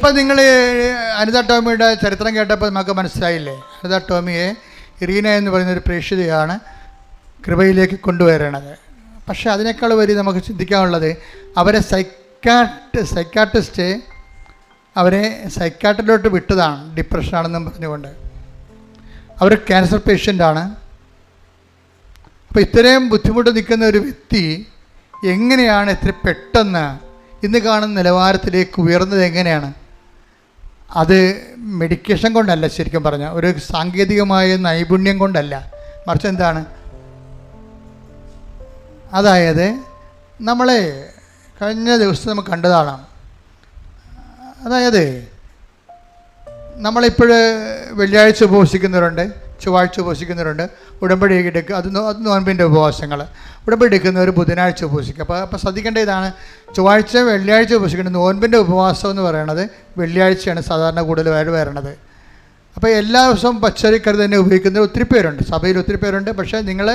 ഇപ്പം നിങ്ങൾ അനിത ടോമിയുടെ ചരിത്രം കേട്ടപ്പോൾ നമുക്ക് മനസ്സിലായില്ലേ? അനിത ടോമിയെ ഇറീന എന്ന് പറയുന്നൊരു പ്രേക്ഷിതയാണ് കൃപയിലേക്ക് കൊണ്ടുവരണത്. പക്ഷേ അതിനേക്കാൾ വരി നമുക്ക് ചിന്തിക്കാനുള്ളത്, അവരെ സൈക്കാട്രിസ്റ്റ് അവരെ സൈക്കാട്രിലോട്ട് വിട്ടതാണ്, ഡിപ്രഷനാണെന്നും പറഞ്ഞുകൊണ്ട്. അവർ ക്യാൻസർ പേഷ്യൻ്റാണ്. അപ്പോൾ ഇത്രയും ബുദ്ധിമുട്ട് നിൽക്കുന്ന ഒരു വ്യക്തി എങ്ങനെയാണ് ഇത്ര പെട്ടെന്ന് ഇന്ന് കാണുന്ന നിലവാരത്തിലേക്ക് ഉയർന്നത്? എങ്ങനെയാണ്? അത് മെഡിക്കേഷൻ കൊണ്ടല്ല, ശരിക്കും പറഞ്ഞാൽ ഒരു സാങ്കേതികമായ നൈപുണ്യം കൊണ്ടല്ല, മറിച്ച് എന്താണ്, അതായത് നമ്മളെ കഴിഞ്ഞ ദിവസം നമുക്ക് കണ്ടതാണ്. അതായത് നമ്മളിപ്പോൾ വെള്ളിയാഴ്ച ഉപവസിക്കുന്നവരുണ്ട്, ചൊവ്വാഴ്ച ഉപവസിക്കുന്നവരുണ്ട്, ഉടമ്പടി എടുക്കുക, അത് നോൻപിൻ്റെ ഉപവാസങ്ങൾ. ഉടമ്പടി എടുക്കുന്നവർ ബുധനാഴ്ച ഉപവസിക്കുക. അപ്പോൾ ശ്രദ്ധിക്കേണ്ട ഇതാണ്, ചൊവ്വാഴ്ച വെള്ളിയാഴ്ച ഉപവസിക്കേണ്ടത്. നോൻപിൻ്റെ ഉപവാസം എന്ന് പറയുന്നത് വെള്ളിയാഴ്ചയാണ് സാധാരണ കൂടുതൽ വരണത്. അപ്പോൾ എല്ലാ ദിവസവും പച്ചരിക്കറി തന്നെ ഉപയോഗിക്കുന്ന ഒത്തിരി പേരുണ്ട്, സഭയിൽ ഒത്തിരി പേരുണ്ട്. പക്ഷേ നിങ്ങൾ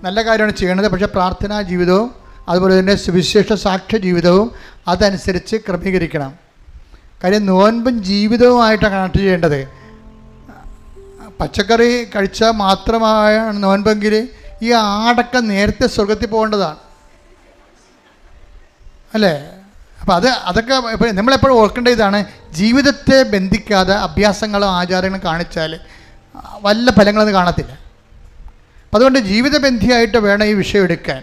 നല്ല കാര്യമാണ് ചെയ്യണത്. പക്ഷേ പ്രാർത്ഥനാ ജീവിതവും അതുപോലെ തന്നെ സുവിശേഷ സാക്ഷ്യ ജീവിതവും അതനുസരിച്ച് ക്രമീകരിക്കണം. കാര്യം നോൻപും ജീവിതവുമായിട്ടാണ് കണക്ട് ചെയ്യേണ്ടത്. പച്ചക്കറി കഴിച്ചാൽ മാത്രമാണ് നോൻപെങ്കിൽ ഈ ആടൊക്കെ നേരത്തെ സ്വർഗത്തിൽ പോകേണ്ടതാണ്, അല്ലേ? അപ്പോൾ അതൊക്കെ ഇപ്പോൾ നമ്മളെപ്പോഴും ഓർക്കേണ്ട ഇതാണ്, ജീവിതത്തെ ബന്ധിക്കാതെ അഭ്യാസങ്ങളും ആചാരങ്ങളും കാണിച്ചാൽ വല്ല ഫലങ്ങളൊന്നും കാണത്തില്ല. അപ്പം അതുകൊണ്ട് ജീവിതബന്ധിയായിട്ട് വേണം ഈ വിഷയം എടുക്കാൻ.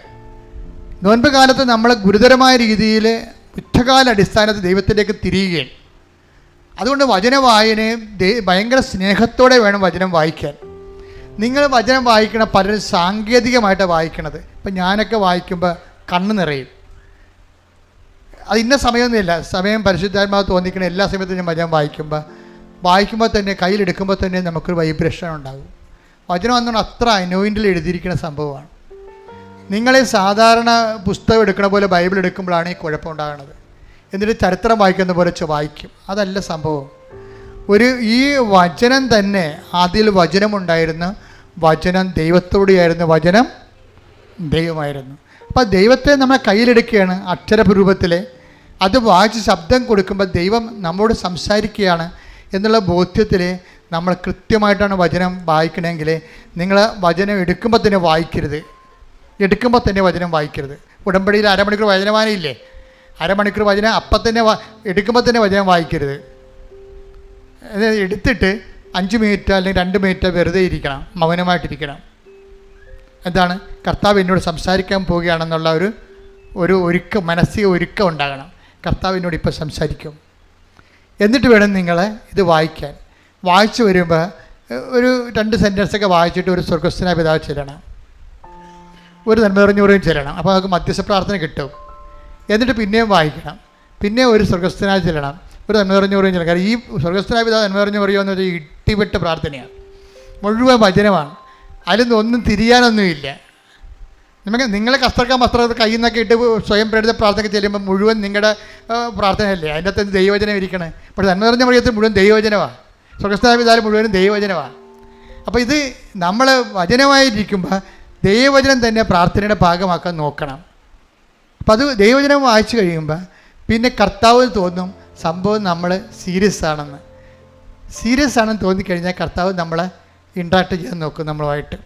നോൻപ് കാലത്ത് നമ്മൾ ഗുരുതരമായ രീതിയിൽ യുദ്ധകാല അടിസ്ഥാനത്തിൽ ദൈവത്തിലേക്ക് തിരിയുകയാണ്. അതുകൊണ്ട് വചന വായനയും ഭയങ്കര സ്നേഹത്തോടെ വേണം വചനം വായിക്കാൻ. നിങ്ങൾ വചനം വായിക്കണ പലരും സാങ്കേതികമായിട്ടാണ് വായിക്കണത്. ഇപ്പം ഞാനൊക്കെ വായിക്കുമ്പോൾ കണ്ണ് നിറയും. അത് ഇന്ന സമയമൊന്നുമില്ല, സമയം പരിശുദ്ധാത്മാവ് തോന്നിക്കണ എല്ലാ സമയത്തും ഞാൻ വചനം വായിക്കുമ്പോൾ തന്നെ കയ്യിലെടുക്കുമ്പോൾ തന്നെ നമുക്കൊരു വൈബ്രേഷൻ ഉണ്ടാകും. വചനം എന്നുകൊണ്ട് അത്ര അനോയിൻറ്റിൽ എഴുതിയിരിക്കുന്ന സംഭവമാണ്. നിങ്ങളെ സാധാരണ പുസ്തകം എടുക്കണ പോലെ ബൈബിൾ എടുക്കുമ്പോഴാണ് ഈ കുഴപ്പമുണ്ടാകുന്നത്. എന്നിട്ട് ചരിത്രം വായിക്കുന്ന പോലെ വായിക്കും, അതല്ല സംഭവം. ഈ വചനം തന്നെ, ആദ്യം വചനമുണ്ടായിരുന്നു, വചനം ദൈവത്തോടെയായിരുന്നു, വചനം ദൈവമായിരുന്നു. അപ്പോൾ ദൈവത്തെ നമ്മൾ കയ്യിലെടുക്കുകയാണ് അക്ഷരരൂപത്തിൽ. അത് വായിച്ച് ശബ്ദം കൊടുക്കുമ്പോൾ ദൈവം നമ്മോട് സംസാരിക്കുകയാണ് എന്നുള്ള ബോധ്യത്തിൽ നമ്മൾ കൃത്യമായിട്ടാണ് വചനം വായിക്കണമെങ്കിൽ നിങ്ങൾ വചനം എടുക്കുമ്പോൾ തന്നെ വായിക്കരുത്. ഉടമ്പടിയിൽ അരമണിക്കൂർ വചനവാനയില്ലേ, അരമണിക്കൂർ വചനം അപ്പം തന്നെ എടുക്കുമ്പോൾ തന്നെ വചനം വായിക്കരുത്. എടുത്തിട്ട് 5 മിനിറ്റ് അല്ലെങ്കിൽ 2 മിനിറ്റ് വെറുതെ ഇരിക്കണം, മൗനമായിട്ടിരിക്കണം. എന്താണ്, കർത്താവ് എന്നോട് സംസാരിക്കാൻ പോവുകയാണെന്നുള്ള ഒരു ഒരുക്കം, മാനസിക ഒരുക്കം ഉണ്ടാകണം. കർത്താവ് എന്നോട് ഇപ്പോൾ സംസാരിക്കും. എന്നിട്ട് വേണം നിങ്ങൾ ഇത് വായിക്കാൻ. വായിച്ചു വരുമ്പോൾ ഒരു 2 സെൻറ്റൻസൊക്കെ വായിച്ചിട്ട് ഒരു സ്വർഗ്ഗസ്ഥനായ പിതാവ് ചെല്ലണം, ഒരു നന്മ നിറഞ്ഞവരെയും ചെല്ലണം. അപ്പോൾ നമുക്ക് മധ്യസ്ഥ പ്രാർത്ഥന കിട്ടും. എന്നിട്ട് പിന്നെയും വായിക്കണം, പിന്നെ ഒരു സ്വർഗ്ഗസ്ഥനായി ചെല്ലണം, ഒരു നന്മ നിറഞ്ഞവരെയും ചെല്ലണം. കാരണം ഈ സ്വർഗ്ഗസ്ഥനായ പിതാവ് നന്മ നിറഞ്ഞു പറയുക എന്ന് വെച്ചാൽ ഇട്ടിപ്പെട്ട് പ്രാർത്ഥനയാണ്, മുഴുവൻ വചനമാണ്. അതിലൊന്നും ഒന്നും തിരിയാനൊന്നുമില്ല. നിങ്ങളെ വസ്ത്രം കയ്യിൽ നിന്നൊക്കെ ഇട്ട് സ്വയം പ്രേരിത പ്രാർത്ഥന ചെല്ലുമ്പോൾ മുഴുവൻ നിങ്ങളുടെ പ്രാർത്ഥനയല്ലേ, അതിൻ്റെ അകത്ത് ദൈവവചനം ഇരിക്കണേ. പക്ഷേ നന്മ നിറഞ്ഞ മറിയത്തിൽ മുഴുവൻ ദൈവവചനമാണ്, സ്വർഗ്ഗസ്ഥനായ പിതാവ് മുഴുവനും ദൈവവചനമാണ്. അപ്പോൾ ഇത് നമ്മൾ വചനമായിരിക്കുമ്പോൾ ദൈവവചനം തന്നെ പ്രാർത്ഥനയുടെ ഭാഗമാക്കാൻ നോക്കണം. അപ്പം അത് ദൈവവചനം വായിച്ചു കഴിയുമ്പോൾ പിന്നെ കർത്താവിന് തോന്നും സംഭവം നമ്മൾ സീരിയസ് ആണെന്ന് തോന്നിക്കഴിഞ്ഞാൽ കർത്താവ് നമ്മളെ ഇൻട്രാക്ട് ചെയ്യാൻ നോക്കും. നമ്മളുമായിട്ട്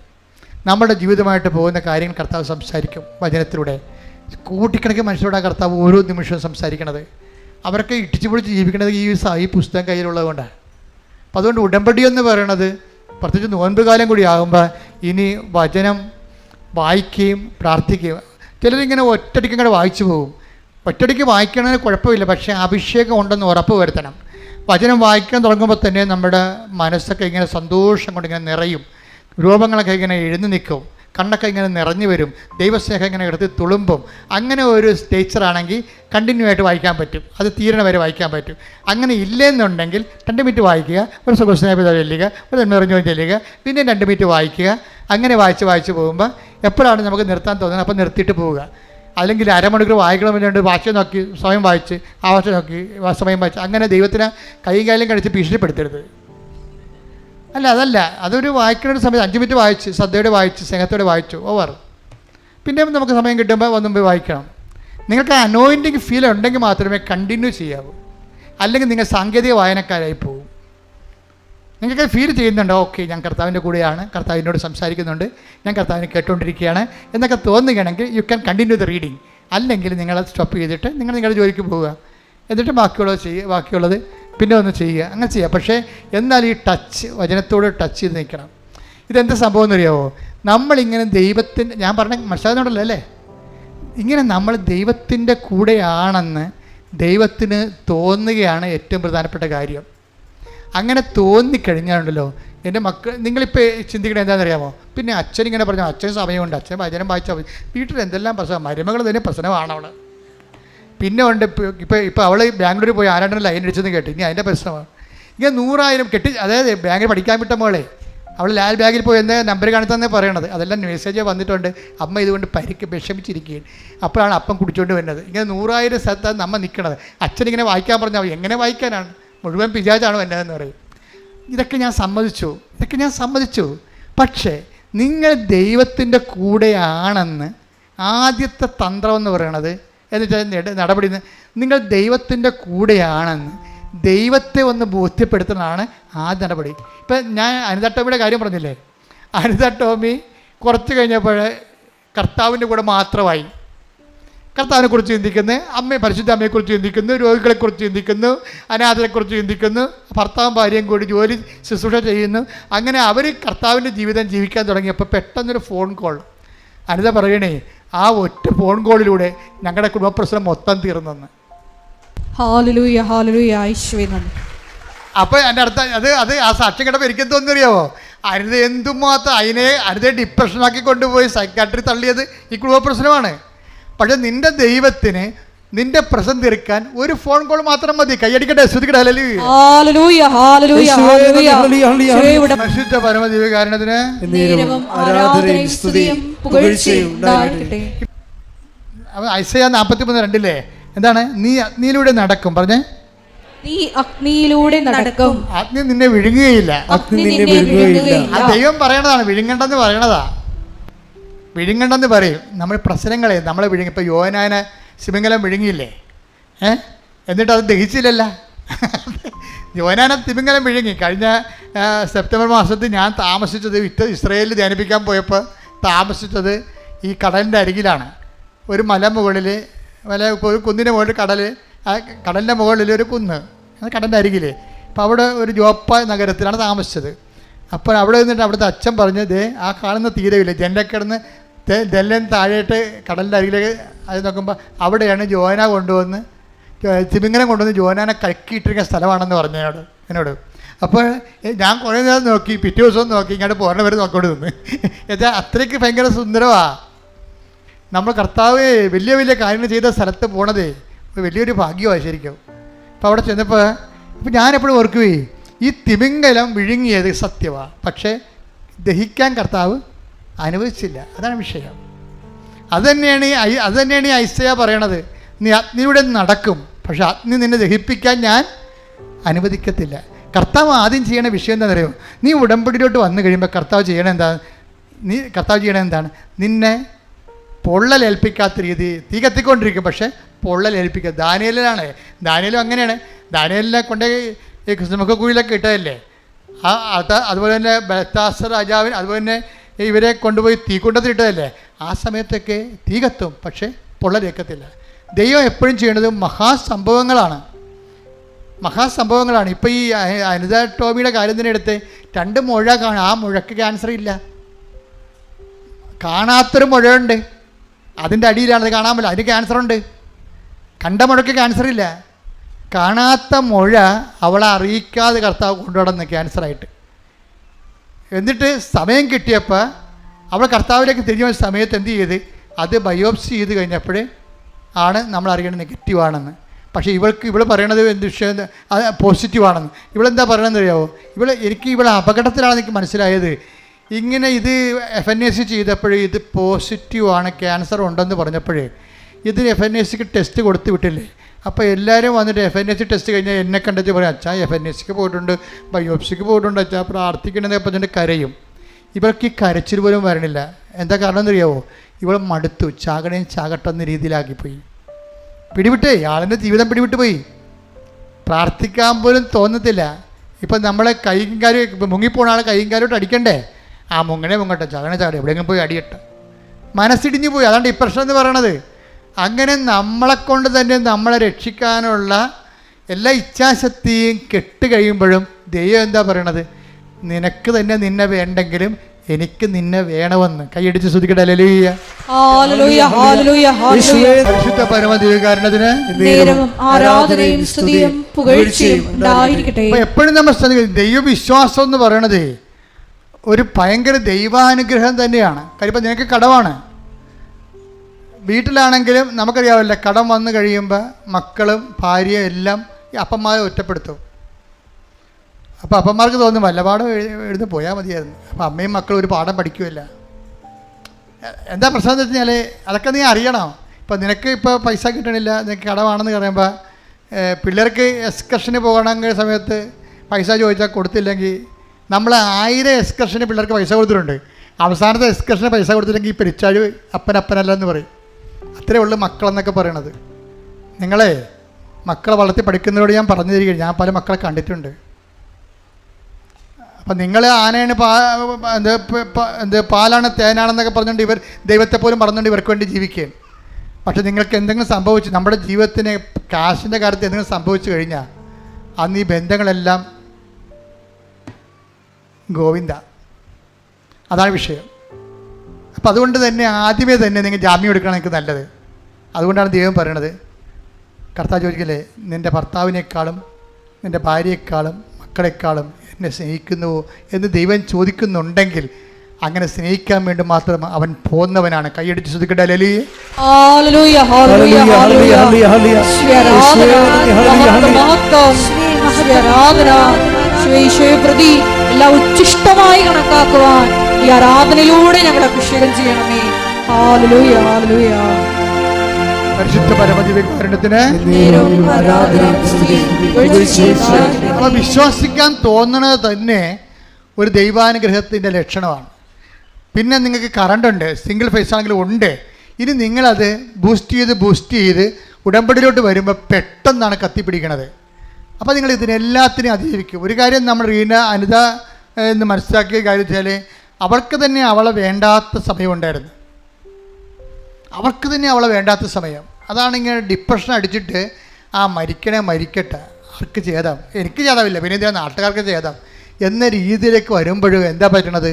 നമ്മുടെ ജീവിതമായിട്ട് പോകുന്ന കാര്യങ്ങൾ കർത്താവ് സംസാരിക്കും വചനത്തിലൂടെ. കൂട്ടിക്കണക്കിന് മനുഷ്യരോടാണ് കർത്താവ് ഓരോ നിമിഷവും സംസാരിക്കണത്. അവരൊക്കെ ഇടിച്ചു പൊളിച്ച് ജീവിക്കണത് ഈ പുസ്തകം കയ്യിലുള്ളത് കൊണ്ടാണ്. അപ്പം അതുകൊണ്ട് ഉടമ്പടി എന്ന് പറയണത്, പ്രത്യേകിച്ച് നോൻപ് കാലം കൂടി ആകുമ്പോൾ ഇനി വചനം വായിക്കുകയും പ്രാർത്ഥിക്കുകയും. ചിലരിങ്ങനെ ഒറ്റയടിക്ക് ഇങ്ങനെ വായിച്ചു പോകും. ഒറ്റയടിക്ക് വായിക്കണതിന് കുഴപ്പമില്ല, പക്ഷേ അഭിഷേകം ഉണ്ടെന്ന് ഉറപ്പ് വരുത്തണം. വചനം വായിക്കാൻ തുടങ്ങുമ്പോൾ തന്നെ നമ്മുടെ മനസ്സൊക്കെ ഇങ്ങനെ സന്തോഷം കൊണ്ട് ഇങ്ങനെ നിറയും, രൂപങ്ങളൊക്കെ ഇങ്ങനെ എഴുന്നു നിൽക്കും, കണ്ണൊക്കെ ഇങ്ങനെ നിറഞ്ഞു വരും, ദൈവസ്നേഹം ഇങ്ങനെ എടുത്ത് തുളുമ്പും. അങ്ങനെ ഒരു ടീച്ചറാണെങ്കിൽ കണ്ടിന്യൂ ആയിട്ട് വായിക്കാൻ പറ്റും, അത് തീരണ വരെ വായിക്കാൻ പറ്റും. അങ്ങനെ ഇല്ലെന്നുണ്ടെങ്കിൽ 2 മിനിറ്റ് വായിക്കുക, ഒരു സ്വർഗ്ഗസ്ഥനായ പിതാവ് ചെല്ലുക, ഒരു നന്മ നിറഞ്ഞവൻ ചെല്ലുക, പിന്നെ 2 മിനിറ്റ് വായിക്കുക. അങ്ങനെ വായിച്ച് പോകുമ്പോൾ എപ്പോഴാണ് നമുക്ക് നിർത്താൻ തോന്നുന്നത് അപ്പോൾ നിർത്തിയിട്ട് പോവുക. അല്ലെങ്കിൽ അരമണിക്കൂർ വായിക്കണമെന്നുണ്ട്, ഭാഷ നോക്കി സമയം വായിച്ച്, ആ ഭാഷ നോക്കി സമയം വായിച്ച്, അങ്ങനെ ദൈവത്തിന് കൈയും കാലും കഴിച്ച് ഭീഷണിപ്പെടുത്തരുത്. അതല്ല, അതൊരു വായിക്കുന്ന ഒരു സമയത്ത് 5 മിനിറ്റ് വായിച്ച് ശ്രദ്ധയോടെ വായിച്ച് സ്നേഹത്തോടെ വായിച്ചു ഓവർ. പിന്നെ നമുക്ക് സമയം കിട്ടുമ്പോൾ ഒന്നും പോയി വായിക്കണം. നിങ്ങൾക്ക് അനോയിൻറ്റിങ് ഫീൽ ഉണ്ടെങ്കിൽ മാത്രമേ കണ്ടിന്യൂ ചെയ്യാവൂ. അല്ലെങ്കിൽ നിങ്ങൾ സാങ്കേതിക വായനക്കാരായി പോകും. നിങ്ങൾക്ക് ഫീൽ ചെയ്യുന്നുണ്ടോ, ഓക്കെ ഞാൻ കർത്താവിൻ്റെ കൂടെയാണ്, കർത്താവിനോട് സംസാരിക്കുന്നുണ്ട്, ഞാൻ കർത്താവിനെ കേട്ടുകൊണ്ടിരിക്കുകയാണ് എന്നൊക്കെ തോന്നുകയാണെങ്കിൽ you can continue the reading. അല്ലെങ്കിൽ നിങ്ങളത് സ്റ്റോപ്പ് ചെയ്തിട്ട് നിങ്ങൾ നിങ്ങളുടെ ജോലിക്ക് പോവുക, എന്നിട്ട് ബാക്കിയുള്ളത് പിന്നെ ഒന്ന് ചെയ്യുക, അങ്ങനെ ചെയ്യുക. പക്ഷേ എന്നാൽ ഈ ടച്ച്, വചനത്തോട് ടച്ച് ചെയ്ത് നിൽക്കണം. ഇതെന്താ സംഭവം എന്നറിയാമോ? നമ്മളിങ്ങനെ ദൈവത്തിൻ്റെ, ഞാൻ പറഞ്ഞ മനസ്സിലാകുന്നുണ്ടല്ലോ അല്ലേ, ഇങ്ങനെ നമ്മൾ ദൈവത്തിൻ്റെ കൂടെയാണെന്ന് ദൈവത്തിന് തോന്നുകയാണ് ഏറ്റവും പ്രധാനപ്പെട്ട കാര്യം. അങ്ങനെ തോന്നിക്കഴിഞ്ഞാലുണ്ടല്ലോ എൻ്റെ മക്കൾ, നിങ്ങളിപ്പോൾ ചിന്തിക്കണത് എന്താണെന്നറിയാമോ? പിന്നെ അച്ഛനിങ്ങനെ പറഞ്ഞു, അച്ഛൻ സമയമുണ്ട്, അച്ഛൻ വചനം വായിച്ചാൽ മതി. വീട്ടിൽ എന്തെല്ലാം പ്രശ്നം, മരുമകൾ തന്നെ പ്രശ്നമാണ് അവൾ. പിന്നെ ഉണ്ട് ഇപ്പോൾ അവൾ ബാംഗ്ലൂരിൽ പോയി ആരാണ്ട് ലൈൻ അടിച്ചെന്ന് കേട്ട്, ഇനി അതിൻ്റെ പ്രശ്നമാണ്. ഇങ്ങനെ 100,000 അതായത് ബാങ്കിൽ പഠിക്കാൻ വിട്ട മോളെ അവൾ ലാൽ ബാഗിൽ പോയി എന്താ നമ്പർ കാണിച്ചതെന്നേ പറയണത്. അതെല്ലാം മെസ്സേജ് വന്നിട്ടുണ്ട്, അമ്മ ഇതുകൊണ്ട് വിഷമിച്ചിരിക്കുകയും. അപ്പോഴാണ് അപ്പം കുടിച്ചുകൊണ്ട് വരുന്നത്. ഇങ്ങനെ 100,000 സ്ഥലത്താണ് നമ്മൾ നിൽക്കണത്. അച്ഛനിങ്ങനെ വായിക്കാൻ പറഞ്ഞാൽ എങ്ങനെ വായിക്കാനാണ്, മുഴുവൻ പിശാചാണ് എന്നതെന്ന് പറയും. ഇതൊക്കെ ഞാൻ സമ്മതിച്ചു. പക്ഷേ നിങ്ങൾ ദൈവത്തിൻ്റെ കൂടെയാണെന്ന് ആദ്യത്തെ തന്ത്രം എന്ന് പറയണത് എന്നുവെച്ചാൽ നടപടി, നിങ്ങൾ ദൈവത്തിൻ്റെ കൂടെയാണെന്ന് ദൈവത്തെ ഒന്ന് ബോധ്യപ്പെടുത്തുന്നതാണ് ആദ്യ നടപടി. ഇപ്പം ഞാൻ അനിത ടോമിയുടെ കാര്യം പറഞ്ഞില്ലേ, അനിത ടോമി കുറച്ച് കഴിഞ്ഞപ്പോൾ കർത്താവിൻ്റെ കൂടെ മാത്രമായി. കർത്താവിനെക്കുറിച്ച് ചിന്തിക്കുന്നു, പരിശുദ്ധ അമ്മയെക്കുറിച്ച് ചിന്തിക്കുന്നു, രോഗികളെക്കുറിച്ച് ചിന്തിക്കുന്നു, അനാഥരെക്കുറിച്ച് ചിന്തിക്കുന്നു, ഭർത്താവും ഭാര്യയും കൂടി ജോലി ശുശ്രൂഷ ചെയ്യുന്നു. അങ്ങനെ അവർ കർത്താവിൻ്റെ ജീവിതം ജീവിക്കാൻ തുടങ്ങിയപ്പോൾ പെട്ടെന്നൊരു ഫോൺ കോൾ. അനിത പറയണേ, ആ ഒറ്റ ഫോൺ കോളിലൂടെ ഞങ്ങളുടെ കുടുംബ പ്രശ്നം മൊത്തം തീർന്നെന്ന്. അപ്പോൾ എൻ്റെ അടുത്ത അത് ആ സാക്ഷ്യം കേട്ടപ്പോൾ എനിക്കെന്ത് തോന്നിയറിയാവോ? അനിത എന്തുമാത്രം അനിതയെ ഡിപ്രഷനാക്കി കൊണ്ടുപോയി സൈക്കാട്രി തള്ളിയത് ഈ കുടുംബ പ്രശ്നമാണ്. പക്ഷെ നിന്റെ ദൈവത്തിന് നിന്റെ പ്രശ്നം തീർക്കാൻ ഒരു ഫോൺ കോൾ മാത്രം മതി. കൈയടിക്കട്ടെ, ശ്രുതിക്കട്ടെ. പരമദിവ്യകാരണത്തിന് ഐസയ 43:2 എന്താണ്? നീ അഗ്നിയിലൂടെ നടക്കും. പറഞ്ഞേ, നീ അഗ്നിയിലൂടെ നടക്കും, അഗ്നി നിന്നെ വിഴുങ്ങുകയില്ല. ആ ദൈവം പറയണതാണ്, വിഴുങ്ങണ്ടെന്ന് പറയും. നമ്മൾ പ്രശ്നങ്ങളെ നമ്മളെ വിഴുങ്ങി. ഇപ്പോൾ യോഹന്നാനെ തിമിംഗലം വിഴുങ്ങിയില്ലേ? എന്നിട്ട് അത് ദഹിച്ചില്ലല്ല. യോഹന്നാനെ തിമിംഗലം വിഴുങ്ങി. കഴിഞ്ഞ സെപ്റ്റംബർ മാസത്തിൽ ഞാൻ താമസിച്ചത്, ഇസ്രയേലിൽ ധ്യാനിപ്പിക്കാൻ പോയപ്പോൾ താമസിച്ചത് ഈ കടലിൻ്റെ അരികിലാണ്. ഒരു മുകളിൽ ഒരു കുന്നിൻ്റെ മുകളിൽ കടലിൻ്റെ മുകളിൽ ഒരു കുന്ന്, കടലിൻ്റെ അരികിൽ. അപ്പോൾ അവിടെ ഒരു ജോപ്പ നഗരത്തിലാണ് താമസിച്ചത്. അപ്പോൾ അവിടെ നിന്നിട്ട് അവിടുത്തെ അച്ഛൻ പറഞ്ഞു, ദേ ആ കാണുന്ന തീരമില്ല, ജനലക്കിടന്ന് ജനലും താഴെയിട്ട് കടലിൻ്റെ അരികിലേക്ക് അത് നോക്കുമ്പോൾ അവിടെയാണ് ജോന കൊണ്ടുവന്ന് തിമിംഗലം കൊണ്ടുവന്ന് ജോനാനെ കക്കിയിട്ടിരിക്കുന്ന സ്ഥലമാണെന്ന് പറഞ്ഞു എന്നോട്. അപ്പോൾ ഞാൻ കുറേ നേരം നോക്കി, പിറ്റേ ദിവസവും നോക്കി, ഇങ്ങോട്ട് പോരണവർ നോക്കോണ്ട് നിന്ന്. എന്നുവെച്ചാൽ അത്രയ്ക്ക് ഭയങ്കര സുന്ദരമാണ്. നമ്മൾ കർത്താവ് വലിയ വലിയ കാര്യങ്ങൾ ചെയ്ത സ്ഥലത്ത് പോണതേ വലിയൊരു ഭാഗ്യമാണ് ശരിക്കും. അപ്പോൾ അവിടെ ചെന്നപ്പോൾ ഇപ്പം ഞാനെപ്പോഴും ഓർക്കുകയെ, ഈ തിമിംഗലം വിഴുങ്ങിയത് സത്യമാണ്, പക്ഷേ ദഹിക്കാൻ കർത്താവ് അനുവദിച്ചില്ല. അതാണ് വിഷയം. അത് തന്നെയാണ് ഈ ഐസയ പറയണത്. നീ അഗ്നിയിലൂടെ നടക്കും, പക്ഷെ അഗ്നി നിന്നെ ദഹിപ്പിക്കാൻ ഞാൻ അനുവദിക്കത്തില്ല. കർത്താവ് ആദ്യം ചെയ്യണ വിഷയം എന്താണെന്ന് അറിയുമോ? നീ ഉടമ്പടിയിലോട്ട് വന്നു കഴിയുമ്പോൾ കർത്താവ് ചെയ്യണത് എന്താണ്? നിന്നെ പൊള്ളലേൽപ്പിക്കാത്ത രീതി, തീ കത്തിക്കൊണ്ടിരിക്കും പക്ഷേ പൊള്ളലേൽപ്പിക്കുക. ദാനിയേലും അങ്ങനെയാണ്. ദാനിയേലിനെ കൊണ്ട് ഈ ക്രിസ്തുമക്കുഴിയിലൊക്കെ ഇട്ടതല്ലേ. അതുപോലെ തന്നെ ബെൽത്താസർ രാജാവിന്, അതുപോലെ തന്നെ ഇവരെ കൊണ്ടുപോയി തീക്കുണ്ടത്തിൽ ഇട്ടതല്ലേ. ആ സമയത്തൊക്കെ തീ കത്തും പക്ഷേ പൊള്ളലേക്കത്തില്ല. ദൈവം എപ്പോഴും ചെയ്യേണ്ടത് മഹാസംഭവങ്ങളാണ്. ഇപ്പോൾ ഈ അനിത ടോമിയുടെ കാര്യം തന്നെ എടുത്ത് 2 മുഴ കാണും. ആ മുഴക്ക് ക്യാൻസർ ഇല്ല. കാണാത്തൊരു മുഴയുണ്ട്, അതിൻ്റെ അടിയിലാണ്, അത് കാണാൻ പറ്റില്ല, അതിന് ക്യാൻസറുണ്ട്. കണ്ട മുഴക്ക് ക്യാൻസർ ഇല്ല. കാണാത്ത മുഴ അവളെ അറിയിക്കാതെ കർത്താവ് കൊണ്ടുനടന്ന് ക്യാൻസറായിട്ട്. എന്നിട്ട് സമയം കിട്ടിയപ്പോൾ അവൾ കർത്താവിലേക്ക് തിരിഞ്ഞു വന്ന സമയത്ത് എന്ത് ചെയ്ത്, അത് ബയോപ്സി ചെയ്ത് കഴിഞ്ഞപ്പോൾ ആണ് നമ്മൾ അറിയണത് നെഗറ്റീവാണെന്ന്. പക്ഷേ ഇവൾ പറയണത് എന്ത് വിഷയം, അത് പോസിറ്റീവാണെന്ന്. ഇവളെന്താ പറയണമെന്ന് അറിയാമോ? ഇവളെ അപകടത്തിലാണെന്ന് എനിക്ക് മനസ്സിലായത്. ഇങ്ങനെ ഇത് FNAC ചെയ്തപ്പോഴേ ഇത് പോസിറ്റീവാണ്, ക്യാൻസർ ഉണ്ടെന്ന് പറഞ്ഞപ്പോഴേ ഇതിന് FNACക്ക് ടെസ്റ്റ് കൊടുത്ത് വിട്ടില്ലേ. അപ്പോൾ എല്ലാവരും വന്നിട്ട് FNAC ടെസ്റ്റ് കഴിഞ്ഞാൽ എന്നെ കണ്ടിട്ട് പറയും, അച്ഛാ FNACക്ക് പോയിട്ടുണ്ട്, ബയോപ്സിക്ക് പോയിട്ടുണ്ട്, അച്ഛാ പ്രാർത്ഥിക്കണമെന്നൊക്കെ പറഞ്ഞിട്ട് കരയും. ഇവർക്ക് ഈ കരച്ചിൽ പോലും വരണില്ല. എന്താ കാരണം എന്നറിയാമോ? ഇവൾ മടുത്തു, ചാകണേയും ചാകട്ടെന്ന രീതിയിലാക്കിപ്പോയി. പിടിവിട്ടേ, ആളിൻ്റെ ജീവിതം പിടിവിട്ട് പോയി. പ്രാർത്ഥിക്കാൻ പോലും തോന്നത്തില്ല. ഇപ്പം നമ്മളെ കൈയും കാലും ഇപ്പം മുങ്ങിപ്പോണ ആൾ കൈയും കാലോട്ട് അടിക്കണ്ടേ, ആ മുങ്ങട്ടെ ചാകണേ എവിടെയെങ്കിലും പോയി അടിയട്ടെ, മനസ്സിടിഞ്ഞു പോയി. അതാണ് ഡിപ്രഷൻ എന്ന് പറയണത്. അങ്ങനെ നമ്മളെക്കൊണ്ട് തന്നെ നമ്മളെ രക്ഷിക്കാനുള്ള എല്ലാ ഇച്ഛാശക്തിയും കെട്ട് കഴിയുമ്പോഴും ദൈവം എന്താ പറയണത്? നിനക്ക് തന്നെ നിന്നെ വേണ്ടെങ്കിലും എനിക്ക് നിന്നെ വേണമെന്ന്. കൈയടിച്ച് സ്തുതിക്കട്ടെ. ഹല്ലേലൂയ, ഹല്ലേലൂയ, ഹല്ലേലൂയ, ഹല്ലേലൂയ. പരിശുദ്ധ പരമദിവ്യകാരുണ്യത്തിന് നേരവും ആരാധനയും സ്തുതിയും പുകഴ്ചയും ഉണ്ടായിരിക്കട്ടെ. അപ്പോൾ എപ്പോഴും നമ്മൾ ശ്രദ്ധിക്കുക, ദൈവവിശ്വാസം എന്ന് പറയണത് ഒരു ഭയങ്കര ദൈവാനുഗ്രഹം തന്നെയാണ്. കാര്യം ഇപ്പം നിനക്ക് കടമാണ്. വീട്ടിലാണെങ്കിലും നമുക്കറിയാമല്ലോ, കടം വന്നു കഴിയുമ്പോൾ മക്കളും ഭാര്യയും എല്ലാം ഈ അപ്പന്മാരെ ഒറ്റപ്പെടുത്തും. അപ്പോൾ അപ്പന്മാർക്ക് തോന്നും വല്ല പാഠം എഴുതി പോയാൽ മതിയായിരുന്നു. അപ്പോൾ അമ്മയും മക്കളും ഒരു പാഠം പഠിക്കുമല്ല. എന്താ പ്രശ്നം എന്ന് വെച്ച് കഴിഞ്ഞാൽ അതൊക്കെ നീ അറിയണം. ഇപ്പോൾ നിനക്ക് ഇപ്പോൾ പൈസ കിട്ടണില്ല, നിനക്ക് കടമാണെന്ന് പറയുമ്പോൾ പിള്ളേർക്ക് എക്സ്കർഷന് പോകണമെങ്കിൽ സമയത്ത് പൈസ ചോദിച്ചാൽ കൊടുത്തില്ലെങ്കിൽ, നമ്മൾ 1000 എക്സ്കർഷന് പിള്ളേർക്ക് പൈസ കൊടുത്തിട്ടുണ്ട്. അവസാനത്തെ എക്സ്കർഷന് പൈസ കൊടുത്തില്ലെങ്കിൽ ഈ പെരിച്ചാഴ് അപ്പനല്ല എന്ന് പറയും. അത്രേ ഉള്ളൂ മക്കളെന്നൊക്കെ പറയണത്. നിങ്ങളെ മക്കളെ വളർത്തി പഠിക്കുന്നതോട് ഞാൻ പറഞ്ഞു തരികയാണ്, ഞാൻ പല മക്കളെ കണ്ടിട്ടുണ്ട്. അപ്പം നിങ്ങൾ ആനയാണ് പാലാണ് തേനാണെന്നൊക്കെ പറഞ്ഞുകൊണ്ട് ഇവർ ദൈവത്തെ പോലും പറഞ്ഞുകൊണ്ട് ഇവർക്ക് വേണ്ടി ജീവിക്കുകയും. പക്ഷെ നിങ്ങൾക്ക് എന്തെങ്കിലും സംഭവിച്ചു, നമ്മുടെ ജീവിതത്തിന് കാശിൻ്റെ കാര്യത്തിൽ എന്തെങ്കിലും സംഭവിച്ചു കഴിഞ്ഞാൽ അന്ന് ഈ ബന്ധങ്ങളെല്ലാം ഗോവിന്ദ. അതാണ് വിഷയം. അപ്പം അതുകൊണ്ട് തന്നെ ആദ്യമേ തന്നെ നിങ്ങൾ ജാമ്യം എടുക്കണം, എനിക്ക് നല്ലത്. അതുകൊണ്ടാണ് ദൈവം പറയണത്, കർത്താവ് ചോദിക്കില്ലേ, നിൻ്റെ ഭർത്താവിനേക്കാളും നിൻ്റെ ഭാര്യയെക്കാളും മക്കളെക്കാളും എന്നെ സ്നേഹിക്കുന്നുവോ എന്ന് ദൈവം ചോദിക്കുന്നുണ്ടെങ്കിൽ അങ്ങനെ സ്നേഹിക്കാൻ വേണ്ടി മാത്രം അവൻ പോന്നവനാണ്. കൈയടിച്ച് ശ്രദ്ധിക്കട്ടെ. ഹല്ലേലൂയ, ഹല്ലേലൂയ, ഹല്ലേലൂയ, ഹല്ലേലൂയ. പ്രതി എല്ലാം ഉച്ഛിഷ്ടമായി കണക്കാക്കുവാൻ ഈ ആരാധനയിലൂടെ ഞങ്ങളെ അഭിഷേകം ചെയ്യണമേ. ഹല്ലേലൂയ, ഹല്ലേലൂയ. പരിശുദ്ധ പരമദിവ്യകാരുണ്യത്തിന് നമ്മൾ വിശ്വസിക്കാൻ തോന്നുന്നത് തന്നെ ഒരു ദൈവാനുഗ്രഹത്തിൻ്റെ ലക്ഷണമാണ്. പിന്നെ നിങ്ങൾക്ക് കറണ്ട് ഉണ്ട്, സിംഗിൾ ഫേസ് ആണെങ്കിലും ഉണ്ട്. ഇനി നിങ്ങളത് ബൂസ്റ്റ് ചെയ്ത് ഉടമ്പടിയിലോട്ട് വരുമ്പോൾ പെട്ടെന്നാണ് കത്തിപ്പിടിക്കണത്. അപ്പോൾ നിങ്ങൾ ഇതിനെല്ലാത്തിനും അതിജീവിക്കും. ഒരു കാര്യം നമ്മൾ അനിത എന്ന് മനസ്സിലാക്കിയ കാര്യം വെച്ചാൽ, അവൾക്ക് തന്നെ അവളെ വേണ്ടാത്ത സമയമുണ്ടായിരുന്നു. അവർക്ക് തന്നെ അവളെ വേണ്ടാത്ത സമയം. അതാണ് ഇങ്ങനെ ഡിപ്രഷൻ അടിച്ചിട്ട് മരിക്കട്ടെ, ആർക്ക് ചെയ്താം, എനിക്ക് ചെയ്താവില്ല, പിന്നെ എന്തിനാ നാട്ടുകാർക്ക് ചെയ്താം എന്ന രീതിയിലേക്ക് വരുമ്പോഴും എന്താ പറ്റണത്?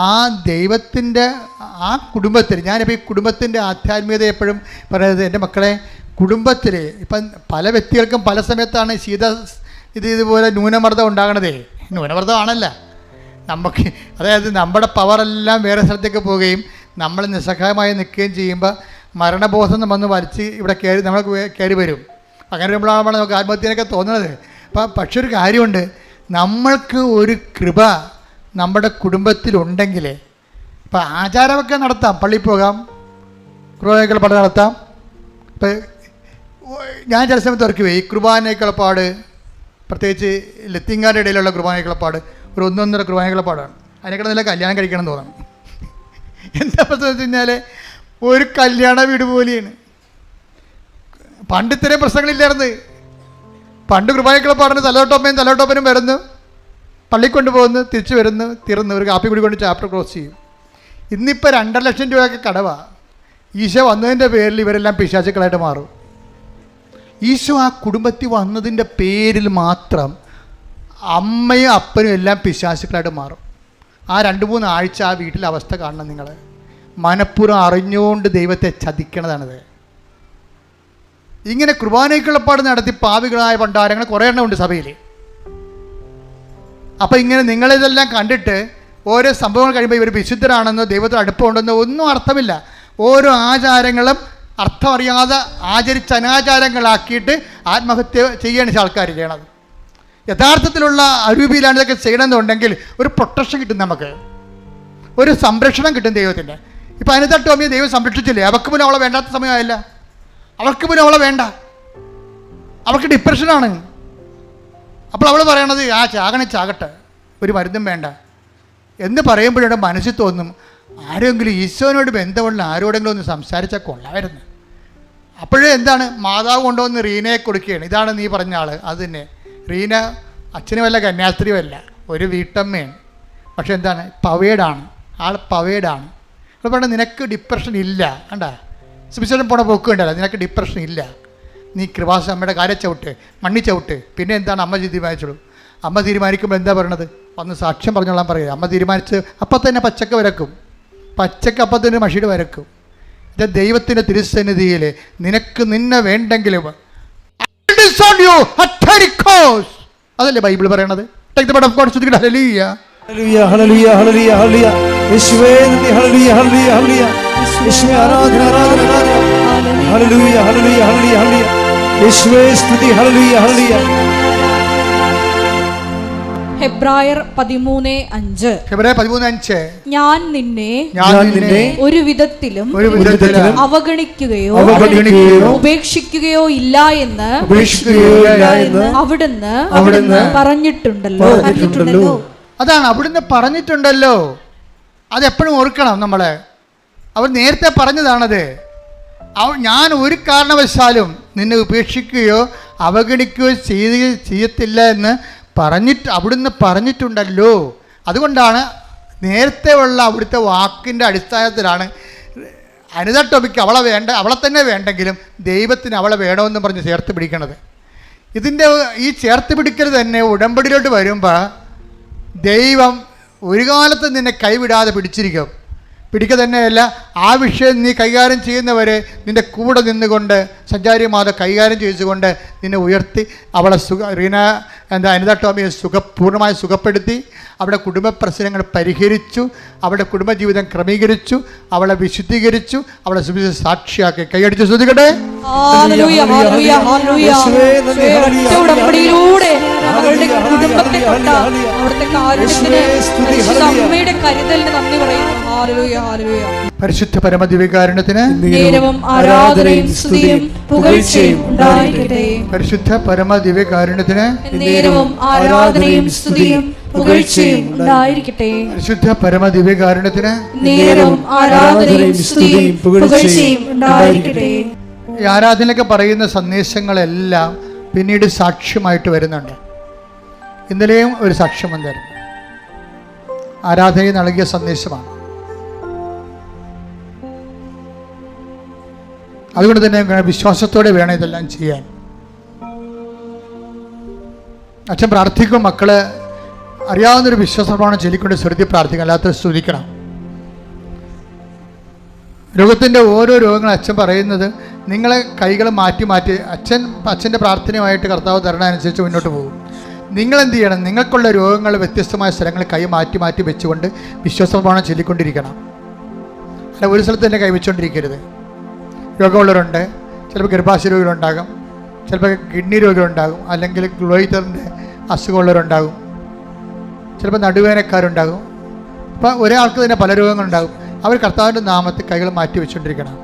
ആ ദൈവത്തിൻ്റെ ആ കുടുംബത്തിൽ, ഞാനിപ്പോൾ ഈ കുടുംബത്തിൻ്റെ ആധ്യാത്മികത എപ്പോഴും പറയുന്നത്, എൻ്റെ മക്കളെ, കുടുംബത്തിൽ ഇപ്പം പല വ്യക്തികൾക്കും പല സമയത്താണ് ഇതുപോലെ ന്യൂനമർദ്ദം ഉണ്ടാകണതേ. ന്യൂനമർദ്ദമാണല്ല നമുക്ക്, അതായത് നമ്മുടെ പവറെല്ലാം വേറെ സ്ഥലത്തേക്ക് പോവുകയും നമ്മൾ നിസ്സഹായമായി നിൽക്കുകയും ചെയ്യുമ്പോൾ മരണബോധം വന്ന് വലിച്ച് ഇവിടെ നമ്മൾ കയറി വരും. അങ്ങനെ വരുമ്പോഴാണ് നമുക്ക് ആത്മഹത്യനൊക്കെ തോന്നുന്നത്. പക്ഷെ ഒരു കാര്യമുണ്ട്, നമ്മൾക്ക് ഒരു കൃപ നമ്മുടെ കുടുംബത്തിലുണ്ടെങ്കിൽ ഇപ്പം ആചാരമൊക്കെ നടത്താം, പള്ളിയിൽ പോകാം, കുർബാനയ്ക്കുള്ള പാട് നടത്താം. ഇപ്പം ഞാൻ ചില സമയത്ത് ഓർക്കുവേ, ഈ കുർബാനയ്ക്കുള്ള പാട്, പ്രത്യേകിച്ച് ലത്തിങ്കാരുടെ ഇടയിലുള്ള കുർബാനയ്ക്കുള്ള പാട് ഒരു 1-1.5 കുർബാനയ്ക്കുള്ള പാടാണ്. അതിനേക്കാൾ നല്ല കല്യാണം കഴിക്കണം എന്ന് തോന്നണം. എന്താ പ്രശ്നം വെച്ച് കഴിഞ്ഞാൽ ഒരു കല്യാണ വീട് പോലെയാണ്. പണ്ട് ഇത്രയും പ്രശ്നങ്ങളില്ലായിരുന്നു. പണ്ട് കുർബാനയ്ക്കുള്ള പാടിന് തലയോട്ടപ്പനും വരുന്നു, പള്ളിയിൽ കൊണ്ടുപോകുന്നു, തിരിച്ചു വരുന്നു, തീർന്നു, ഒരു കാപ്പി കൂടി കൊണ്ട് ചാപ്റ്റർ ക്ലോസ് ചെയ്യും. ഇന്നിപ്പോൾ 2.5 ലക്ഷം രൂപയൊക്കെ കടവാണ്. ഈശോ വന്നതിൻ്റെ പേരിൽ ഇവരെല്ലാം പിശാചുക്കളായിട്ട് മാറും. ഈശോ ആ കുടുംബത്തിൽ വന്നതിൻ്റെ പേരിൽ മാത്രം അമ്മയും അപ്പനും എല്ലാം പിശാചുക്കളായിട്ട് മാറും. ആ 2-3 ആഴ്ച ആ വീട്ടിലെ അവസ്ഥ കാണണം നിങ്ങൾ. മനഃപൂർവ്വം അറിഞ്ഞുകൊണ്ട് ദൈവത്തെ ചതിക്കണതാണിത്. ഇങ്ങനെ കുർബാനയ്ക്കുള്ള പാട് നടത്തി പാപികളായ പണ്ടാരങ്ങൾ കുറേ എണ്ണം ഉണ്ട് സഭയിൽ. അപ്പോൾ ഇങ്ങനെ നിങ്ങളിതെല്ലാം കണ്ടിട്ട് ഓരോ സംഭവങ്ങൾ കഴിയുമ്പോൾ ഇവർ വിശുദ്ധരാണെന്നോ ദൈവത്തിന് അടുപ്പമുണ്ടെന്നോ ഒന്നും അർത്ഥമില്ല. ഓരോ ആചാരങ്ങളും അർത്ഥമറിയാതെ ആചരിച്ച് അനാചാരങ്ങളാക്കിയിട്ട് ആത്മഹത്യ ചെയ്യാണ് ആൾക്കാർ ചെയ്യണത്. യഥാർത്ഥത്തിലുള്ള അരൂപിയിലാണ് ഇതൊക്കെ ചെയ്യണമെന്നുണ്ടെങ്കിൽ ഒരു പ്രൊട്ടക്ഷൻ കിട്ടും, നമുക്ക് ഒരു സംരക്ഷണം കിട്ടും ദൈവത്തിൻ്റെ. ഇപ്പം അനിത ടോമിയെ ദൈവം സംരക്ഷിച്ചില്ലേ? അവൾക്ക് പോലും അവളെ വേണ്ടാത്ത സമയമായില്ല. അവൾക്ക് പോലും അവളെ വേണ്ട, അവൾക്ക് ഡിപ്രഷനാണ്. അപ്പോൾ അവൾ പറയണത് ചാകട്ടെ, ഒരു മരുന്നും വേണ്ട എന്ന് പറയുമ്പോഴാണ് മനസ്സിൽ തോന്നും, ആരെങ്കിലും ഈശോനോട് ബന്ധമുള്ള ആരോടെങ്കിലും ഒന്ന് സംസാരിച്ചാൽ കൊള്ളാമായിരുന്നു. അപ്പോഴേ എന്താണ്, മാതാവ് കൊണ്ടുവന്ന് റീനയെ കൊടുക്കുകയാണ്. ഇതാണ് നീ പറഞ്ഞ ആൾ. അത് തന്നെ. റീന അച്ഛനുമല്ല കന്യാസ്ത്രീയുമല്ല, ഒരു വീട്ടമ്മയാണ്. പക്ഷെ എന്താണ്, പവേഡാണ്. ആൾ പവേഡാണ്. അപ്പോൾ പറഞ്ഞാൽ നിനക്ക് ഡിപ്രഷൻ ഇല്ല. കണ്ടാ, സുവിശേഷം പോണ പോക്ക് കണ്ടല്ല, നിനക്ക് ഡിപ്രഷൻ ഇല്ല. നീ കൃപാസ അമ്മയുടെ കാര്യം ചവിട്ട്, മണ്ണി ചവിട്ട്. പിന്നെ എന്താണ് അമ്മ തീരുമാനിച്ചോളൂ. അമ്മ തീരുമാനിക്കുമ്പോൾ എന്താ പറയണത്, വന്ന് സാക്ഷ്യം പറഞ്ഞോളാൻ പറയുക. അമ്മ തീരുമാനിച്ച് അപ്പം തന്നെ പച്ചക്ക വരക്കും, പച്ചക്ക അപ്പം തന്നെ മഷിയുടെ വരക്കും. ഇത് ദൈവത്തിൻ്റെ തിരുസന്നിധിയിൽ നിനക്ക് നിന്നെ വേണ്ടെങ്കിലും അതല്ലേ ബൈബിൾ പറയണത്. ഹല്ലേലൂയ ഹല്ലേലൂയ ഹല്ലേലൂയ ഹല്ലേലൂയ യേശുവേ നന്ദി ഹല്ലേലൂയ ഹല്ലേലൂയ ഹല്ലേലൂയ യേശുവേ ആരാധന ആരാധന ആരാധന ഹല്ലേലൂയ ഹല്ലേലൂയ ഹല്ലേലൂയ ഹല്ലേലൂയ യേശുവേ സ്തുതി ഹല്ലേലൂയ ഹല്ലേലൂയ. ഹെബ്രായർ 13:5 ഞാൻ നിന്നെ ഒരു വിധത്തിലും അവഗണിക്കുകയോ ഉപേക്ഷിക്കുകയോ ഇല്ല എന്ന് അവിടുന്ന് പറഞ്ഞിട്ടുണ്ടല്ലോ. അതാണ്, അവിടുന്ന് പറഞ്ഞിട്ടുണ്ടല്ലോ. അതെപ്പോഴും ഓർക്കണം നമ്മള്. അവർ നേരത്തെ പറഞ്ഞതാണത്. ഞാൻ ഒരു കാരണവശാലും നിന്നെ ഉപേക്ഷിക്കുകയോ അവഗണിക്കുകയോ ചെയ്യത്തില്ല എന്ന് അവിടുന്ന് പറഞ്ഞിട്ടുണ്ടല്ലോ. അതുകൊണ്ടാണ് നേരത്തെ ഉള്ള അവിടുത്തെ വാക്കിൻ്റെ അടിസ്ഥാനത്തിലാണ് അനിത ടോമിക്ക് അവളെ തന്നെ വേണ്ടെങ്കിലും ദൈവത്തിന് അവളെ വേണമെന്ന് പറഞ്ഞ് ചേർത്ത് പിടിക്കണത്. ഇതിൻ്റെ ഈ ചേർത്ത് പിടിക്കൽ തന്നെ ഉടമ്പടിയിലോട്ട് വരുമ്പോൾ ദൈവം ഒരു കാലത്ത് നിന്നെ കൈവിടാതെ പിടിക്കുക തന്നെയല്ല, ആ വിഷയം നീ കൈകാര്യം ചെയ്യുന്നവരെ നിൻ്റെ കൂടെ നിന്നുകൊണ്ട് സഞ്ചാരിമാത കൈകാര്യം ചെയ്തുകൊണ്ട് നിന്നെ ഉയർത്തി അവളെ അനിത ടോമിയെ പൂർണ്ണമായി സുഖപ്പെടുത്തി അവിടെ കുടുംബ പ്രശ്നങ്ങൾ പരിഹരിച്ചു, അവിടെ കുടുംബജീവിതം ക്രമീകരിച്ചു, അവളെ വിശുദ്ധീകരിച്ചു, അവളെ സുവിശേഷ സാക്ഷിയാക്കി. കൈയടിച്ച് ശ്രദ്ധിക്കട്ടെ. പരിശുദ്ധ പരമദിവ്യകാരുണ്യത്തിന് ആരാധനയും സ്തുതിയും പുകഴ്ചയും ഉണ്ടായിരിക്കട്ടെ. പരിശുദ്ധ പരമദിവ്യകാരുണ്യത്തിന് ആരാധനയും സ്തുതിയും പുകഴ്ചയും ഉണ്ടായിരിക്കട്ടെ. പരിശുദ്ധ പരമദിവ്യകാരുണ്യത്തിന് ആരാധനയും സ്തുതിയും പുകഴ്ചയും ഉണ്ടായിരിക്കട്ടെ. ഈ ആരാധനയൊക്കെ പറയുന്ന സന്ദേശങ്ങളെല്ലാം പിന്നീട് സാക്ഷ്യമായിട്ട് വരുന്നുണ്ട്. ഇന്നലെയും ഒരു സാക്ഷ്യം വന്നിരുന്നു. ആരാധനയിൽ നൽകിയ സന്ദേശമാണ്. അതുകൊണ്ട് തന്നെ വിശ്വാസത്തോടെ വേണം ഇതെല്ലാം ചെയ്യാൻ. അച്ഛൻ പ്രാർത്ഥിക്കും, മക്കള് അറിയാവുന്നൊരു വിശ്വാസപ്രമാണം ചൊല്ലിക്കൊണ്ട് ശ്രുതി പ്രാർത്ഥിക്കണം, അല്ലാത്ത സ്തുതിക്കണം. രോഗത്തിൻ്റെ ഓരോ രോഗങ്ങളും അച്ഛൻ പറയുന്നത് നിങ്ങളെ കൈകൾ മാറ്റി അച്ഛൻ്റെ പ്രാർത്ഥനയുമായിട്ട് കർത്താവ് തരണമനുസരിച്ച് മുന്നോട്ട് പോകും. നിങ്ങളെന്ത് ചെയ്യണം, നിങ്ങൾക്കുള്ള രോഗങ്ങൾ വ്യത്യസ്തമായ സ്ഥലങ്ങളിൽ കൈ മാറ്റി വെച്ചുകൊണ്ട് വിശ്വാസപ്രമാണം ചൊല്ലിക്കൊണ്ടിരിക്കണം. അല്ല ഒരു സ്ഥലത്ത് തന്നെ കൈവച്ചുകൊണ്ടിരിക്കരുത്. രോഗമുള്ളവരുണ്ട്, ചിലപ്പോൾ ഗർഭാശയ രോഗികളുണ്ടാകും, ചിലപ്പോൾ കിഡ്നി രോഗികളുണ്ടാകും, അല്ലെങ്കിൽ ഗ്ലോയിറ്ററിൻ്റെ അസുഖമുള്ളവരുണ്ടാകും, ചിലപ്പോൾ നടുവേനക്കാരുണ്ടാകും. അപ്പോൾ ഒരാൾക്ക് തന്നെ പല രോഗങ്ങളുണ്ടാകും. അവർ കർത്താവിൻ്റെ നാമത്തിൽ കൈകൾ മാറ്റി വെച്ചുകൊണ്ടിരിക്കണം.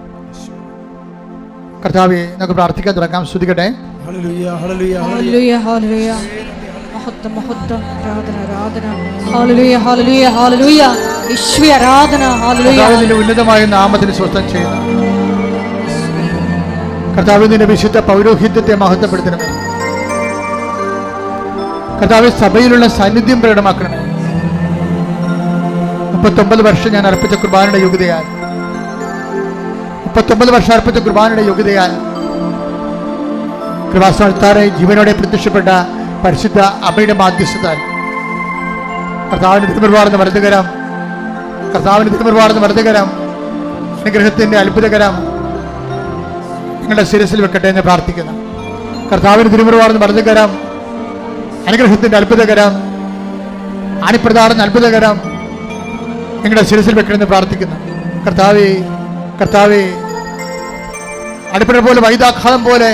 കർത്താവേ, നമുക്ക് പ്രാർത്ഥിക്കാൻ തുടങ്ങാം. സ്തുതിക്കട്ടെ. ഹല്ലേലൂയ ഹല്ലേലൂയ ഹല്ലേലൂയ ഹല്ലേലൂയ മഹത്വം മഹത്വം ആരാധന ആരാധന ഹല്ലേലൂയ ഹല്ലേലൂയ ഹല്ലേലൂയ യേശുവേ ആരാധന ഹല്ലേലൂയ. കർത്താവിന്റെ ഉന്നതമായ നാമത്തിന് സ്വസ്ഥം ചെയ്യുന്നു. കർത്താവിന്റെ വിശുദ്ധ പൗരോഹിത്യത്തെ മഹത്വപ്പെടുത്തണമേ. കർത്താവ് സഭയിലുള്ള സാന്നിധ്യം പ്രകടമാക്കണമേ. 39 വർഷം ഞാൻ അർപ്പിച്ച കുർബാനയുടെ യോഗ്യതയാൽ 39 വർഷം അർപ്പിച്ച കുർബാനയുടെ യോഗ്യതയാൽ കൃപാസ്ഥാനത്താറെ ജീവനോടെ പ്രത്യക്ഷപ്പെട്ട പരിശുദ്ധ അമ്മയുടെ മാധ്യസ്ഥതാൽ കർത്താവിന്റെ തിരുമുറിവാർന്ന വലതുകരം, കർത്താവിന്റെ തിരുമുറിവാർന്ന വലതുകരം, അനുഗ്രഹത്തിന്റെ അത്ഭുതകരം നിങ്ങളുടെ ശിരസിൽ വെക്കട്ടെ എന്ന് പ്രാർത്ഥിക്കുന്നു. കർത്താവിന്റെ തിരുമുറിവാർന്ന വലതുകരം, അനുഗ്രഹത്തിന്റെ അത്ഭുതകരം, ആണിപ്രധാന അത്ഭുതകരം നിങ്ങളുടെ ശിരസിൽ വെക്കണമെന്ന് പ്രാർത്ഥിക്കുന്നു. കർത്താവേ, കർത്താവേ, അടിപ്പഴ പോലെ വൈദാഘാതം പോലെ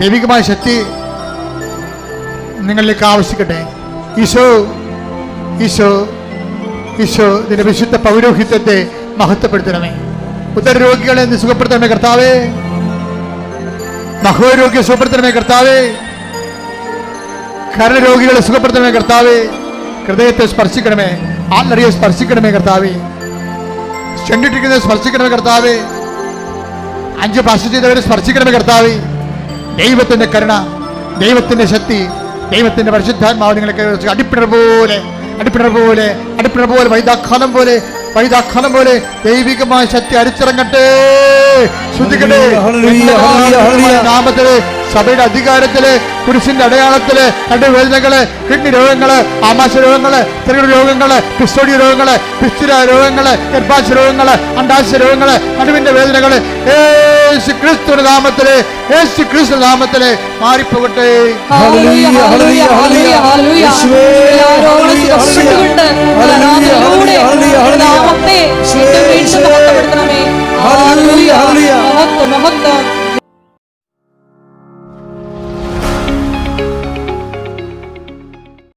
ദൈവികമായ ശക്തി നിങ്ങളിലേക്ക് ആവശ്യിക്കട്ടെ. ഈശോ, ഈശോ, ഈശോ നിന്റെ വിശുദ്ധ പൗരോഹിത്യത്തെ മഹത്വപ്പെടുത്തണമേ. ഉദരരോഗികളെ നീ സുഖപ്പെടുത്തണമേ കർത്താവേ. മഹോരോഗ്യ സുഖപ്പെടുത്തണമേ കർത്താവേ. കരരോഗികളെ സുഖപ്പെടുത്തണമേ കർത്താവേ. ഹൃദയത്തെ സ്പർശിക്കണമേ, ആത്മറിയെ സ്പർശിക്കണമേ കർത്താവേ. ചെണ്ടിട്ടിരിക്കുന്നത് സ്പർശിക്കണമേ കർത്താവേ. 5 പാസ് ചെയ്തവരെ സ്പർശിക്കണമേ കർത്താവേ. ദൈവത്തിന്റെ കരുണ, ദൈവത്തിന്റെ ശക്തി, ദൈവത്തിന്റെ പരിശുദ്ധാത്മാവ് നിങ്ങളെ അടിപ്പിണർ പോലെ വൈദാഖാലം പോലെ ദൈവികമായ ശക്തി അരിച്ചിറങ്ങട്ടെ. ശ്രദ്ധിക്കട്ടെ, നാമത്തില്, സഭയുടെ അധികാരത്തില്, കുരിശിന്റെ അടയാളത്തില്, വേദനകള്, കിഡ്നി രോഗങ്ങള്, ആമാശ രോഗങ്ങള്, ചെറുകിട രോഗങ്ങള്, പിസ്റ്റോഡി രോഗങ്ങള്, പിസ്തുര രോഗങ്ങള്, ഗർഭാശയ രോഗങ്ങള്, അണ്ടാശയ രോഗങ്ങള്, നടുവിന്റെ വേദനകള് യേശു ക്രിസ്തുവിന്റെ നാമത്തില് മാറിപ്പോകട്ടെ. ഹല്ലേലൂയ, ഹല്ലേലൂയ, ഹല്ലേലൂയ, ഹല്ലേലൂയ. രോഗങ്ങളെ സുഖപ്പെട്ടുകൊണ്ട് ആരാധനയിലൂടെ